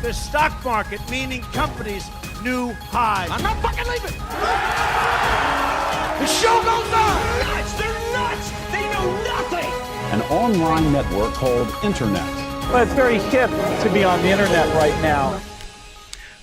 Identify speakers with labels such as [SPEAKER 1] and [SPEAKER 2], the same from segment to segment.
[SPEAKER 1] the stock market, meaning companies, new highs.
[SPEAKER 2] I'm not fucking leaving. The show goes on. Nuts. They're nuts. They know nothing.
[SPEAKER 3] An online network called Internet.
[SPEAKER 4] Well, it's very hip to be on the internet right now.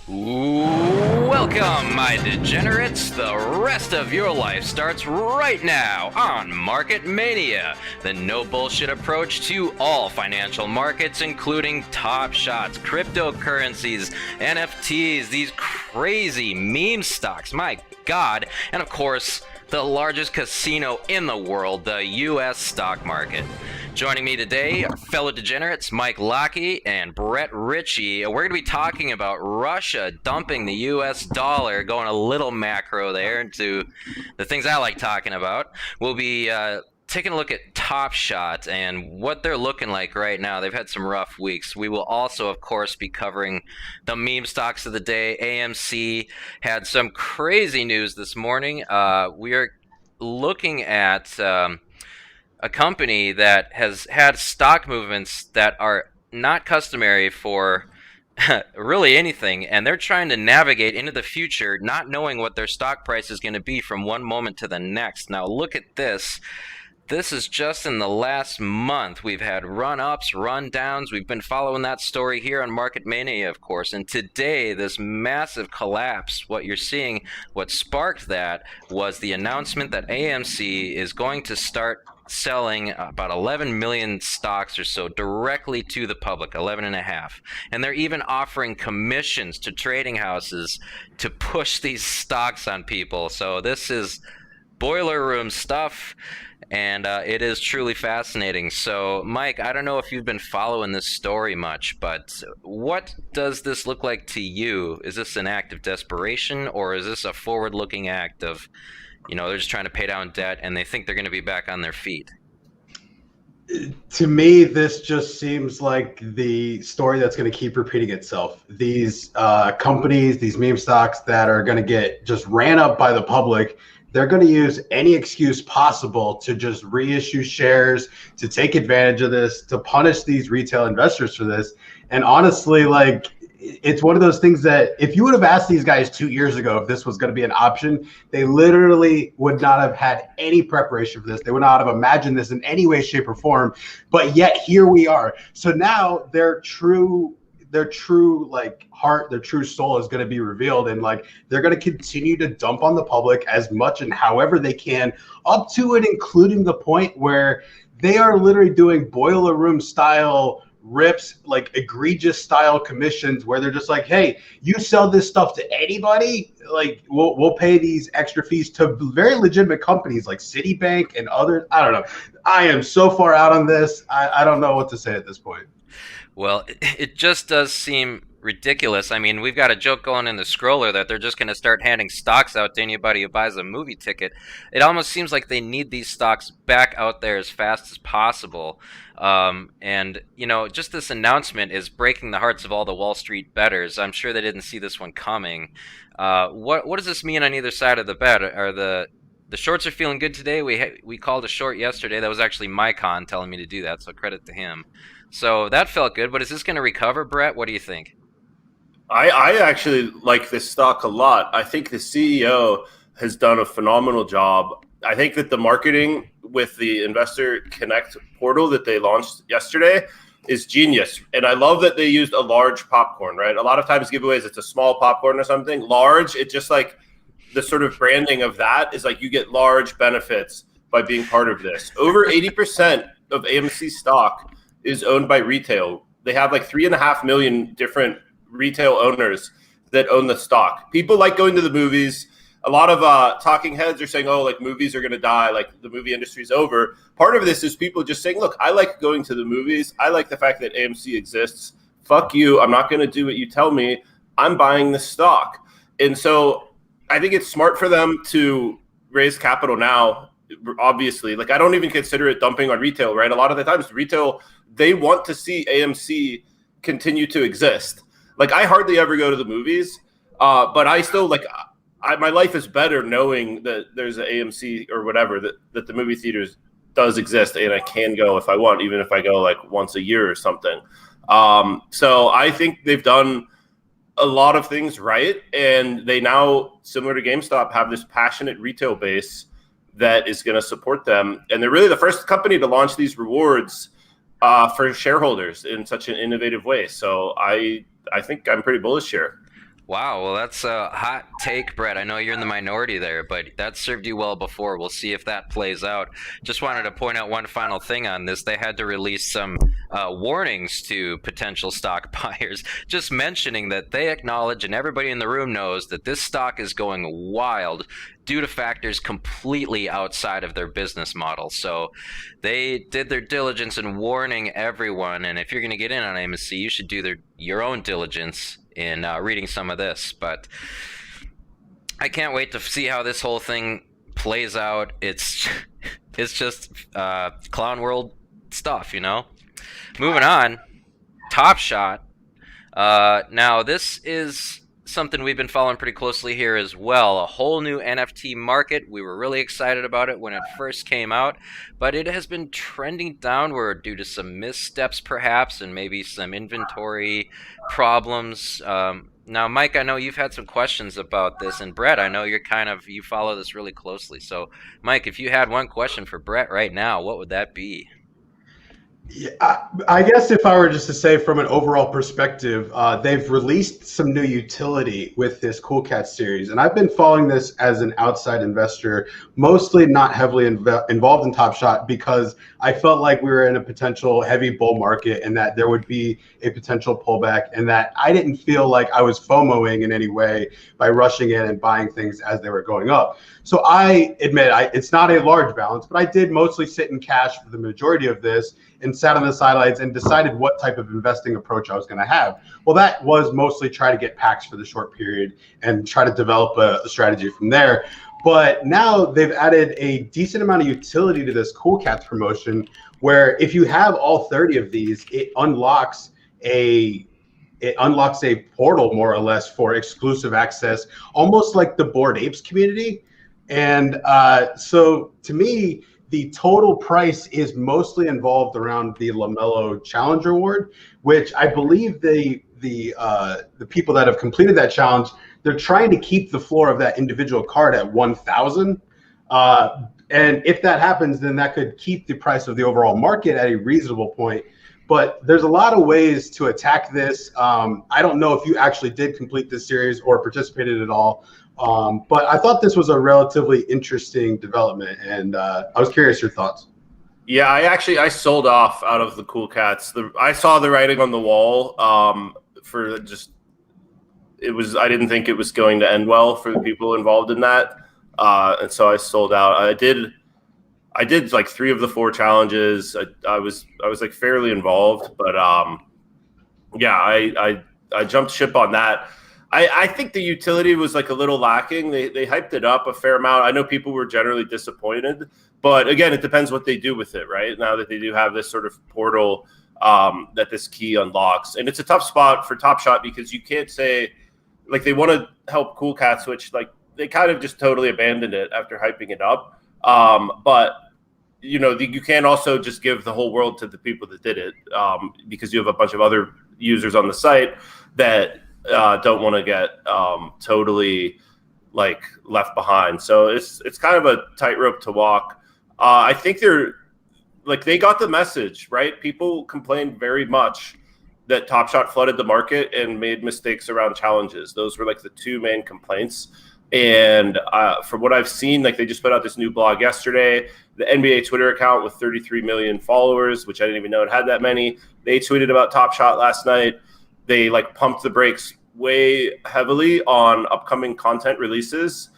[SPEAKER 5] Welcome, my degenerates. The rest of your life starts right now on Market Mania, the no bullshit approach to all financial markets, including Top Shots, cryptocurrencies, NFTs, these crazy meme stocks, my God, and of course, the largest casino in the world, the U.S. stock market. Joining me today are fellow degenerates Mike Lockey and Brett Ritchie. We're going to be talking about Russia dumping the U.S. dollar, going a little macro there into the things I like talking about. We'll be taking a look at Top Shot and what they're looking like right now. They've had some rough weeks. We will also, of course, be covering the meme stocks of the day. AMC had some crazy news this morning. We are looking at a company that has had stock movements that are not customary for really anything, and they're trying to navigate into the future, not knowing what their stock price is going to be from one moment to the next. Now look at this. This is just in the last month. We've had run-ups, run-downs. We've been following that story here on Market Mania, of course. And today, this massive collapse, what you're seeing, what sparked that was the announcement that AMC is going to start selling about 11 million stocks or so directly to the public, 11 and a half. And they're even offering commissions to trading houses to push these stocks on people. So this is boiler room stuff. And it is truly fascinating. So, Mike, I don't know if you've been following this story much, but what does this look like to you? Is this an act of desperation, or is this a forward-looking act of, they're just trying to pay down debt and they think they're going to be back on their feet?
[SPEAKER 6] To me, this just seems like the story that's going to keep repeating itself. These companies, these meme stocks that are going to get just ran up by the public, they're going to use any excuse possible to just reissue shares, to take advantage of this, to punish these retail investors for this. And honestly, it's one of those things that if you would have asked these guys 2 years ago if this was going to be an option, they literally would not have had any preparation for this. They would not have imagined this in any way, shape, or form. But yet here we are. So now their true heart, their true soul is going to be revealed, and they're going to continue to dump on the public as much and however they can, up to and including the point where they are literally doing boiler room style rips, egregious style commissions, where they're just like, hey, you sell this stuff to anybody, we'll pay these extra fees to very legitimate companies like Citibank and others. I don't know. I am so far out on this. I don't know what to say at this point.
[SPEAKER 5] Well, it just does seem ridiculous. I mean, we've got a joke going in the scroller that they're just going to start handing stocks out to anybody who buys a movie ticket. It almost seems like they need these stocks back out there as fast as possible. Just this announcement is breaking the hearts of all the Wall Street bettors. I'm sure they didn't see this one coming. What does this mean on either side of the bet? Are the shorts are feeling good today? We called a short yesterday. That was actually Mycon telling me to do that, so credit to him. So that felt good, but is this going to recover, Brett? What do you think?
[SPEAKER 7] I actually like this stock a lot. I think the CEO has done a phenomenal job. I think that the marketing with the Investor Connect portal that they launched yesterday is genius. And I love that they used a large popcorn, right? A lot of times giveaways, it's a small popcorn or something. Large, it just the sort of branding of that is you get large benefits by being part of this. Over 80% of AMC stock is owned by retail. They have 3.5 million different retail owners that own the stock. People like going to the movies. A lot of talking heads are saying, movies are going to die, the movie industry's over. Part of this is people just saying, look, I like going to the movies. I like the fact that AMC exists. Fuck you. I'm not going to do what you tell me. I'm buying the stock. And so I think it's smart for them to raise capital now, obviously. I don't even consider it dumping on retail, right? A lot of the times retail, they want to see AMC continue to exist. I hardly ever go to the movies, but I still my life is better knowing that there's an AMC or whatever that the movie theaters does exist, and I can go if I want, even if I go once a year or something. So I think they've done a lot of things right, and they now, similar to GameStop, have this passionate retail base that is going to support them. And they're really the first company to launch these rewards for shareholders in such an innovative way. So I think I'm pretty bullish here.
[SPEAKER 5] Wow, well, that's a hot take, Brett. I know you're in the minority there, but that served you well before. We'll see if that plays out. Just wanted to point out one final thing on this. They had to release some warnings to potential stock buyers, just mentioning that they acknowledge, and everybody in the room knows, that this stock is going wild due to factors completely outside of their business model. So they did their diligence in warning everyone, and if you're going to get in on AMC, you should do your own diligence in reading some of this. But I can't wait to see how this whole thing plays out. It's just clown world stuff, you know. Moving on, Top Shot. Now this is something we've been following pretty closely here as well. A whole new NFT market. We were really excited about it when it first came out, but it has been trending downward due to some missteps perhaps, and maybe some inventory problems. Now, Mike, I know you've had some questions about this, and Brett, I know you follow this really closely. So, Mike, if you had one question for Brett right now, what would that be?
[SPEAKER 6] Yeah, I guess if I were just to say from an overall perspective, they've released some new utility with this Cool Cats series. And I've been following this as an outside investor, mostly not heavily involved in Top Shot, because I felt like we were in a potential heavy bull market and that there would be a potential pullback, and that I didn't feel like I was FOMOing in any way by rushing in and buying things as they were going up. So I admit it's not a large balance, but I did mostly sit in cash for the majority of this and sat on the sidelines and decided what type of investing approach I was going to have. Well, that was mostly try to get packs for the short period and try to develop a strategy from there. But now they've added a decent amount of utility to this Cool Cats promotion, where if you have all 30 of these, it unlocks a portal more or less for exclusive access, almost like the Bored Apes community. And so to me, the total price is mostly involved around the LaMelo Challenge Award, which I believe the people that have completed that challenge, they're trying to keep the floor of that individual card at 1,000. And if that happens, then that could keep the price of the overall market at a reasonable point. But there's a lot of ways to attack this. I don't know if you actually did complete this series or participated at all. But I thought this was a relatively interesting development, and I was curious your thoughts.
[SPEAKER 7] Yeah, I sold off out of the Cool Cats. I saw the writing on the wall. I didn't think it was going to end well for the people involved in that, and so I sold out. I did like 3 of the 4 challenges. I was like fairly involved, but yeah, I jumped ship on that. I think the utility was like a little lacking. They hyped it up a fair amount. I know people were generally disappointed, but again, it depends what they do with it, right? Now that they do have this sort of portal that this key unlocks. And it's a tough spot for Top Shot because you can't say, like, they want to help Cool Cats, which, like, they kind of just totally abandoned it after hyping it up. But, you know, you can't also just give the whole world to the people that did it because you have a bunch of other users on the site that don't want to get totally like left behind. So it's kind of a tightrope to walk. I think they got the message, right? People complained very much that Top Shot flooded the market and made mistakes around challenges. Those were like the 2 main complaints. And from what I've seen, like, they just put out this new blog yesterday. The NBA Twitter account with 33 million followers, which I didn't even know it had that many, they tweeted about Top Shot last night. They like pumped the brakes way heavily on upcoming content releases.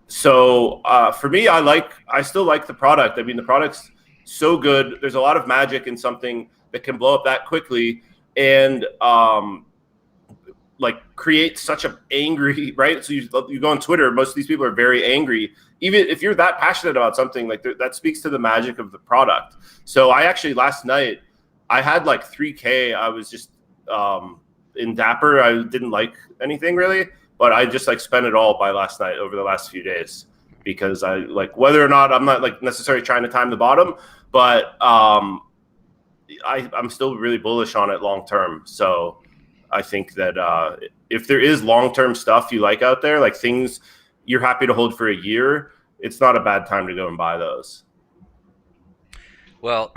[SPEAKER 7] So for me, I still like the product. I mean, the product's so good. There's a lot of magic in something that can blow up that quickly and like create such an angry, right? So you go on Twitter, most of these people are very angry. Even if you're that passionate about something, like that speaks to the magic of the product. So I actually last night I had like 3K. I was just in Dapper. I didn't like anything really, but I just like spent it all by last night over the last few days because I like, whether or not I'm not like necessarily trying to time the bottom, but I'm still really bullish on it long term. So I think that if there is long term stuff you like out there, like things you're happy to hold for a year, it's not a bad time to go and buy those.
[SPEAKER 5] Well,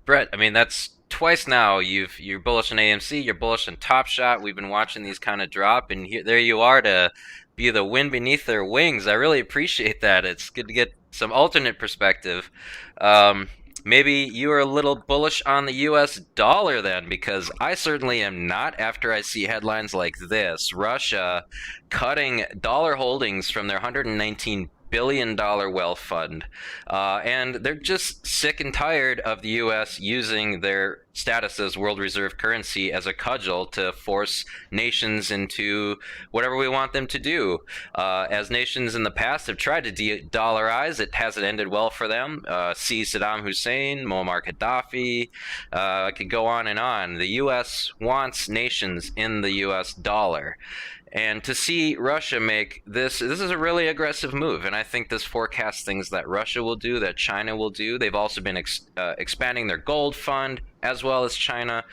[SPEAKER 5] Brett, I mean, that's twice now. You're bullish on AMC, you're bullish on Top Shot. We've been watching these kind of drop, and there you are to be the wind beneath their wings. I really appreciate that. It's good to get some alternate perspective. Maybe you are a little bullish on the US dollar then, because I certainly am not after I see headlines like this. Russia cutting dollar holdings from their $119 billion wealth fund. And they're just sick and tired of the U.S. using their status as world reserve currency as a cudgel to force nations into whatever we want them to do. As nations in the past have tried to de-dollarize, it hasn't ended well for them. See Saddam Hussein, Muammar Gaddafi. I could go on and on. The U.S. wants nations in the U.S. dollar. And to see Russia make this is a really aggressive move. And I think this forecasts things that Russia will do, that China will do. They've also been expanding their gold fund as well as China.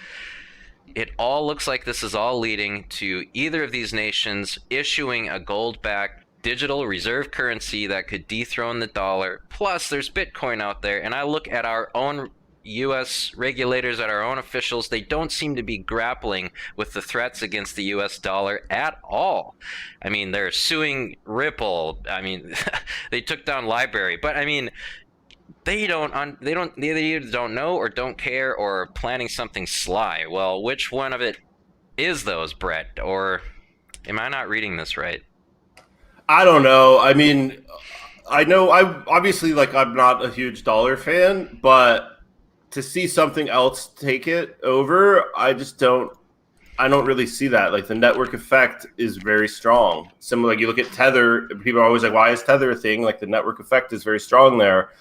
[SPEAKER 5] It all looks like this is all leading to either of these nations issuing a gold-backed digital reserve currency that could dethrone the dollar. Plus, there's Bitcoin out there. And I look at our own U.S. regulators, at our own officials, they don't seem to be grappling with the threats against the U.S. dollar at all. I mean, they're suing Ripple. I mean, they took down Library, but I mean, they either don't know or don't care or planning something sly. Well, which one of it is those, Brett? Or am I not reading this right?
[SPEAKER 7] I don't know. I mean, I know I'm not a huge dollar fan, but to see something else take it over, I don't really see that. Like, the network effect is very strong. Similar, like you look at Tether, people are always like, why is Tether a thing? Like, the network effect is very strong there.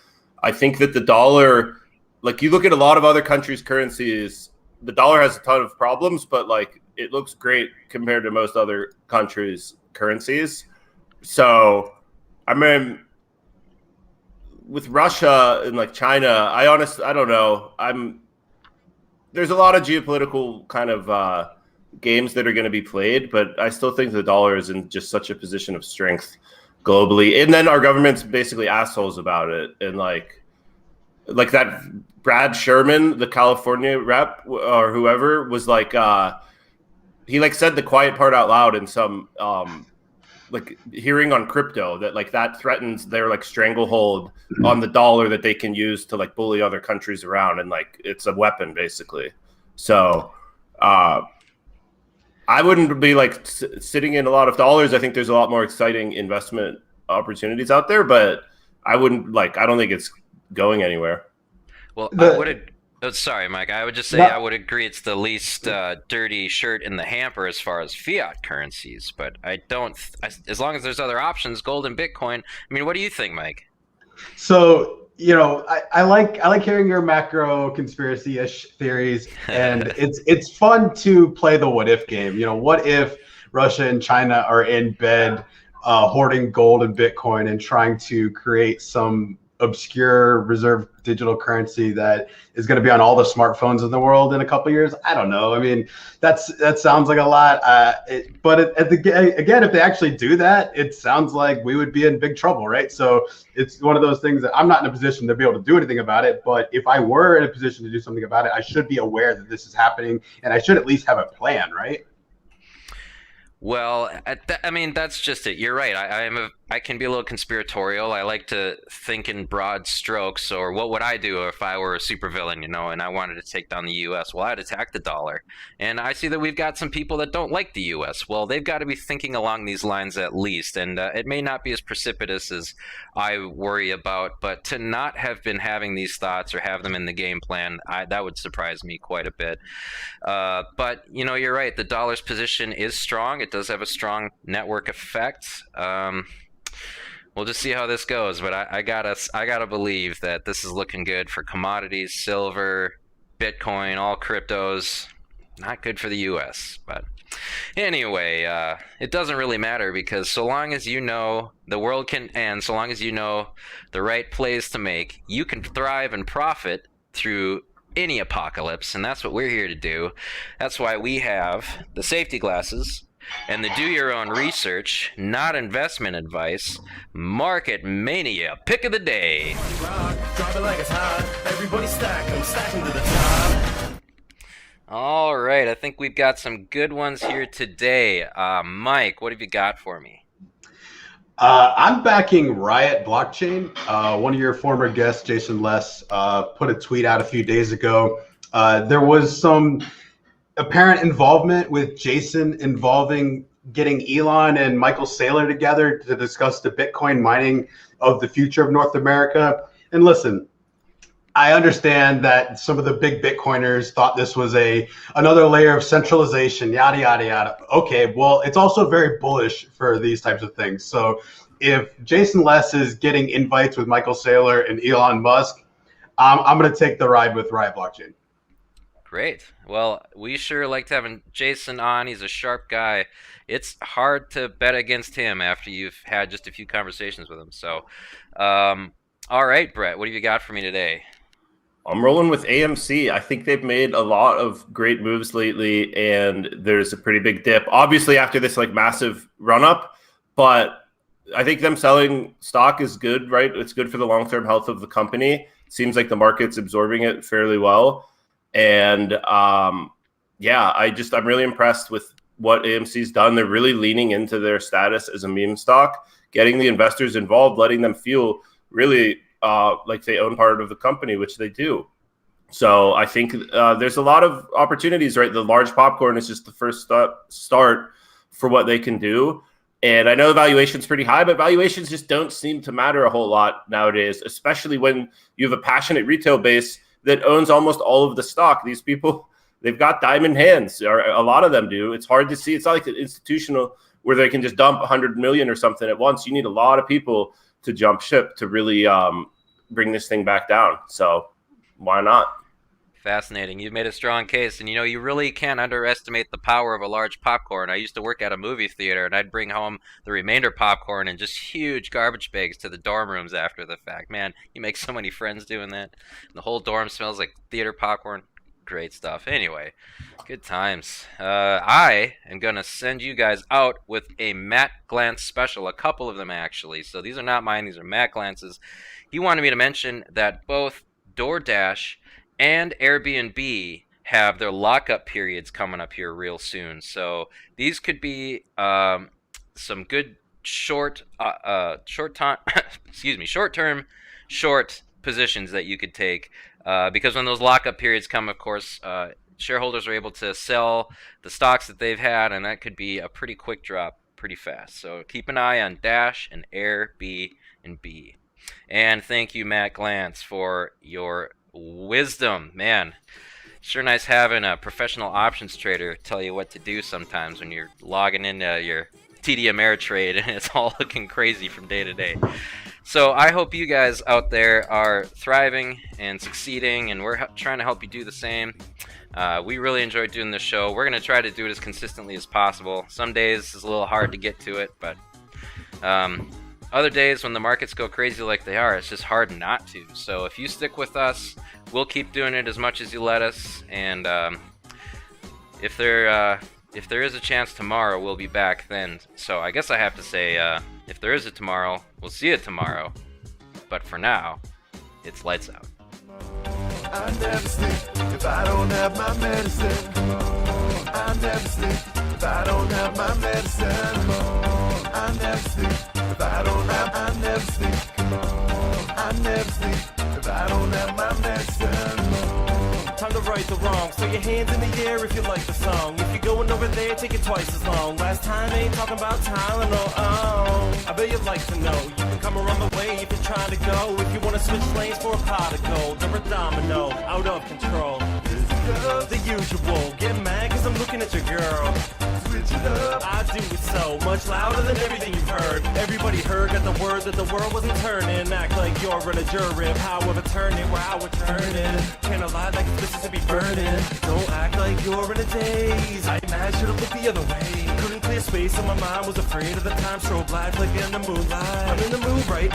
[SPEAKER 7] I think that the dollar, like, you look at a lot of other countries' currencies, the dollar has a ton of problems, but like, it looks great compared to most other countries' currencies. So, I mean, with Russia and like China, I don't know. There's a lot of geopolitical kind of games that are going to be played, but I still think the dollar is in just such a position of strength globally. And then our government's basically assholes about it. And like that Brad Sherman, the California rep or whoever, was like, he like said the quiet part out loud in some like hearing on crypto that like that threatens their like stranglehold on the dollar that they can use to like bully other countries around, and like it's a weapon basically. So I wouldn't be like sitting in a lot of dollars. I think there's a lot more exciting investment opportunities out there, but I don't think it's going anywhere.
[SPEAKER 5] Well, I would. Oh, sorry, Mike. I would just say I would agree it's the least dirty shirt in the hamper as far as fiat currencies. But I don't. As long as there's other options, gold and Bitcoin. I mean, what do you think, Mike?
[SPEAKER 6] So, you know, I like hearing your macro conspiracy-ish theories, and it's fun to play the what if game. You know, what if Russia and China are in bed hoarding gold and Bitcoin and trying to create some obscure reserve digital currency that is going to be on all the smartphones in the world in a couple of years? I don't know. I mean, that sounds like a lot. But again, if they actually do that, it sounds like we would be in big trouble, right? So it's one of those things that I'm not in a position to be able to do anything about it. But if I were in a position to do something about it, I should be aware that this is happening, and I should at least have a plan, right?
[SPEAKER 5] Well, I mean, that's just it. You're right. I can be a little conspiratorial. I like to think in broad strokes. Or what would I do if I were a supervillain, you know, and I wanted to take down the U.S.? Well, I'd attack the dollar. And I see that we've got some people that don't like the U.S. Well, they've got to be thinking along these lines at least. And it may not be as precipitous as I worry about, but to not have been having these thoughts or have them in the game plan, that would surprise me quite a bit. But, you know, you're right. The dollar's position is strong. It does have a strong network effect. We'll just see how this goes, but I gotta believe that this is looking good for commodities, silver, Bitcoin, all cryptos. Not good for the U.S., but anyway, it doesn't really matter, because so long as you know the world can end, so long as you know the right plays to make, you can thrive and profit through any apocalypse, and that's what we're here to do. That's why we have the safety glasses and the do your own research, not investment advice, Market Mania pick of the day.
[SPEAKER 2] Drop it like it's hot. Everybody stack 'em, stack 'em to the top.
[SPEAKER 5] All right, I think we've got some good ones here today. Mike, what have you got for me?
[SPEAKER 6] I'm backing Riot Blockchain. One of your former guests, Jason Less, put a tweet out a few days ago. There was some apparent involvement with Jason involving getting Elon and Michael Saylor together to discuss the Bitcoin mining of the future of North America. And listen, I understand that some of the big Bitcoiners thought this was another layer of centralization, yada, yada, yada. Okay, well, it's also very bullish for these types of things. So if Jason Less is getting invites with Michael Saylor and Elon Musk, I'm going to take the ride with Riot Blockchain.
[SPEAKER 5] Great. Well, we sure liked having Jason on. He's a sharp guy. It's hard to bet against him after you've had just a few conversations with him. So, all right, Brett, what have you got for me today?
[SPEAKER 7] I'm rolling with AMC. I think they've made a lot of great moves lately, and there's a pretty big dip. Obviously, after this like massive run up, but I think them selling stock is good, right? It's good for the long-term health of the company. Seems like the market's absorbing it fairly well. And I'm really impressed with what AMC's done. They're really leaning into their status as a meme stock, getting the investors involved, letting them feel really like they own part of the company, which they do. So I think there's a lot of opportunities, right? The large popcorn is just the first start for what they can do. And I know the valuation's pretty high, but valuations just don't seem to matter a whole lot nowadays, especially when you have a passionate retail base that owns almost all of the stock. These people, they've got diamond hands, or a lot of them do. It's hard to see. It's not like an institutional where they can just dump 100 million or something at once. You need a lot of people to jump ship to really bring this thing back down. So why not?
[SPEAKER 5] Fascinating. You've made a strong case, and you really can't underestimate the power of a large popcorn. I used to work at a movie theater, and I'd bring home the remainder popcorn in just huge garbage bags to the dorm rooms after the fact. Man, you make so many friends doing that. The whole dorm smells like theater popcorn. Great stuff. Anyway, good times. I am going to send you guys out with a Matt Glantz special, a couple of them actually. So these are not mine, these are Matt Glantz's. He wanted me to mention that both DoorDash and Airbnb have their lockup periods coming up here real soon. So these could be some good short-term short positions that you could take, because when those lockup periods come, of course, shareholders are able to sell the stocks that they've had, and that could be a pretty quick drop pretty fast. So keep an eye on Dash and Airbnb. And thank you, Matt Glantz, for your wisdom. Man, sure nice having a professional options trader tell you what to do sometimes when you're logging into your TD Ameritrade and it's all looking crazy from day to day. So I hope you guys out there are thriving and succeeding, and we're trying to help you do the same. We really enjoyed doing this show. We're going to try to do it as consistently as possible. Some days it's a little hard to get to it, but other days when the markets go crazy like they are, it's just hard not to. So if you stick with us, we'll keep doing it as much as you let us. And if there is a chance tomorrow, we'll be back then. So I guess I have to say, if there is a tomorrow, we'll see it tomorrow. But for now, it's lights out.
[SPEAKER 2] I never sleep if I don't have my medicine. I never sleep if I don't have my medicine. I never sleep if I don't have. I never sleep. I never sleep if I don't have my medicine. Time to right the wrong. So your hands in the air if you like the song. If you're going over there, take it twice as long. Last time ain't talking about Tylenol. Oh, I bet you'd like to know. You can come around the way if you're trying to go. If you want to switch lanes for a pot of gold or a domino, out of control. The usual. Get mad cause I'm looking at your girl. Switch it up. I do it so much louder than everything you've heard. Everybody heard, got the word that the world wasn't turning. Act like you're in a jury. However, turn it where I would turn it. Can't lie like it's Mississippi burning. Don't act like you're in a daze. I mad should've looked the other way. Couldn't clear space on my mind. Was afraid of the time. Strobe lights like in the moonlight. I'm in the mood right now.